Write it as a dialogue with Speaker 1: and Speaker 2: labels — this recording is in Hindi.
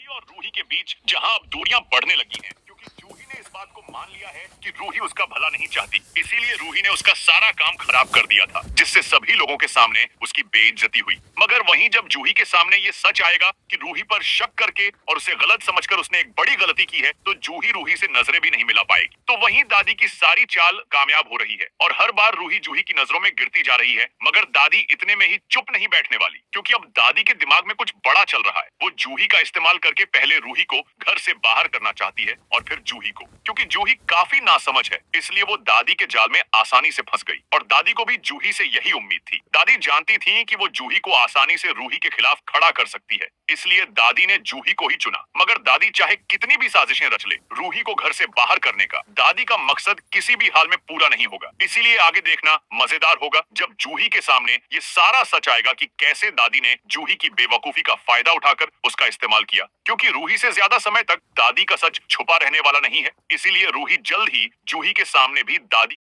Speaker 1: जूही और रूही के बीच जहां अब दूरियां बढ़ने लगी हैं, क्योंकि जूही ने इस बात को मान लिया है कि रूही उसका भला नहीं चाहती, इसीलिए रूही ने उसका सारा काम खराब कर दिया था, जिससे सभी लोगों के सामने उसकी बेइज्जती हुई। मगर वहीं जब जूही के सामने ये सच आएगा कि रूही पर शक करके और उसे गलत समझकर उसने एक बड़ी गलती की है, तो जूही रूही से नजरें भी नहीं मिला पाएगी। तो वहीं दादी की सारी चाल कामयाब हो रही है और हर बार रूही जूही की नजरों में गिरती जा रही है। मगर दादी इतने में ही चुप नहीं बैठने वाली, क्योंकि अब दादी के दिमाग में कुछ बड़ा चल रहा है। वो जूही का इस्तेमाल करके पहले रूही को घर से बाहर करना चाहती है और फिर जूही को। क्योंकि जूही काफी नासमझ है, इसलिए वो दादी के जाल में आसानी से फंस गई और दादी को भी जूही से यही उम्मीद थी। दादी जानती थी कि वो जूही को आसानी से रूही के खिलाफ खड़ा कर सकती है, इसलिए दादी ने जूही को ही चुना। मगर दादी चाहे कितनी भी साजिशें रच ले, रूही को घर से बाहर करने का दादी का मकसद किसी भी हाल में पूरा नहीं होगा। इसीलिए आगे देखना मजेदार होगा जब जूही के सामने ये सारा सच आएगा कि कैसे दादी ने जूही की बेवकूफी का फायदा उठाकर उसका इस्तेमाल किया। क्योंकि रूही से ज्यादा समय तक दादी का सच छुपा रहने वाला नहीं है, इसीलिए रूही जल्द ही जूही के सामने भी दादी